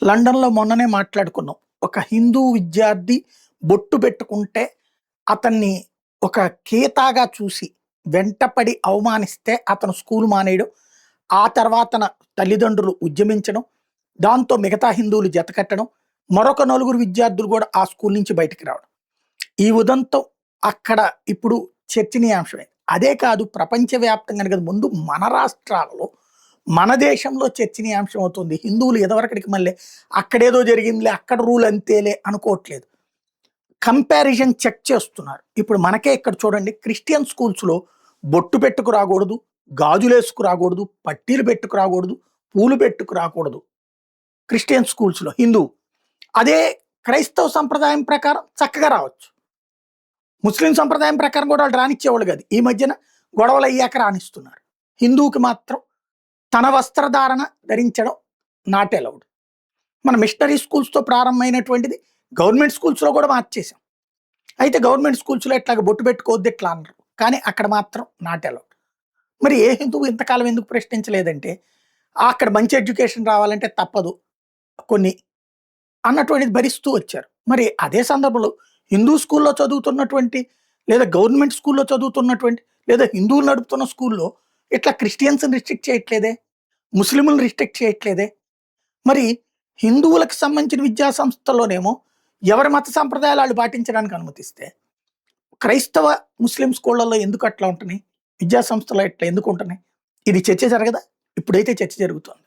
లండన్‌లో మొన్ననే మాట్లాడుకున్నాం. ఒక హిందూ విద్యార్థి బొట్టు పెట్టుకుంటే అతన్ని ఒక కీతాగా చూసి వెంటపడి అవమానిస్తే అతను స్కూల్ మానేయడం. ఆ తర్వాతన తల్లిదండ్రులు ఉద్యమించడం. దాంతో మిగతా హిందువులు జతకట్టడం. మరొక నలుగురు విద్యార్థులు కూడా ఆ స్కూల్ నుంచి బయటికి రావడం. ఈ ఉదంతం అక్కడ ఇప్పుడు చర్చనీయాంశమైంది. అదే కాదు ప్రపంచవ్యాప్తంగానే కాదు ముందు మన రాష్ట్రాలలో, మన దేశంలో చర్చనీయాంశం అవుతుంది. హిందువులు ఇదివరకటికి మళ్ళీ అక్కడేదో జరిగిందిలే, అక్కడ రూల్ అంతేలే అనుకోవట్లేదు. కంపారిజన్ చెక్ చేస్తున్నారు. ఇప్పుడు మనకే ఇక్కడ చూడండి క్రిస్టియన్ స్కూల్స్‌లో బొట్టు పెట్టుకు రాకూడదు, గాజులేసుకు రాకూడదు, పట్టీలు పెట్టుకు రాకూడదు, పూలు పెట్టుకు రాకూడదు. క్రిస్టియన్ స్కూల్స్‌లో హిందువు. అదే క్రైస్తవ సంప్రదాయం ప్రకారం చక్కగా రావచ్చు. ముస్లిం సంప్రదాయం ప్రకారం కూడా వాళ్ళు రానిచ్చేవాళ్ళు కాదు. ఈ మధ్యన గొడవలయ్యాక రానిస్తున్నారు. హిందువుకి మాత్రం తన వస్త్రధారణ ధరించడం నాట్ అలౌడ్. మన మిషనరీ స్కూల్స్‌తో ప్రారంభమైనటువంటిది గవర్నమెంట్ స్కూల్స్‌లో కూడా మార్చేసాం. అయితే గవర్నమెంట్ స్కూల్స్‌లో ఇట్లాగ బొట్టు పెట్టుకోవద్దు ఇట్లా అన్నారు. కానీ అక్కడ మాత్రం నాట్ అలౌడ్. మరి ఏ హిందువు ఇంతకాలం ఎందుకు ప్రశ్నించలేదంటే, అక్కడ మంచి ఎడ్యుకేషన్ రావాలంటే తప్పదు కొన్ని అన్నటువంటిది భరిస్తూ వచ్చారు. మరి అదే సందర్భంలో హిందూ స్కూల్‌లో చదువుతున్నటువంటి, లేదా గవర్నమెంట్ స్కూల్‌లో చదువుతున్నటువంటి, లేదా హిందువులు నడుపుతున్న స్కూల్‌లో ఇట్లా క్రిస్టియన్స్‌ని రిస్ట్రిక్ట్ చేయట్లేదే, ముస్లింలను రిస్ట్రిక్ట్ చేయట్లేదే. మరి హిందువులకు సంబంధించిన విద్యా సంస్థల్లోనేమో ఎవరి మత సంప్రదాయాలు ఆళ్ళు పాటించడానికి అనుమతిస్తే, క్రైస్తవ, ముస్లిం స్కూళ్ళల్లో ఎందుకు అట్లా ఉంటున్నాయి? విద్యా సంస్థలో ఇట్లా ఎందుకు ఉంటున్నాయి? ఇది చర్చ జరగదా? ఇప్పుడైతే చర్చ జరుగుతోంది.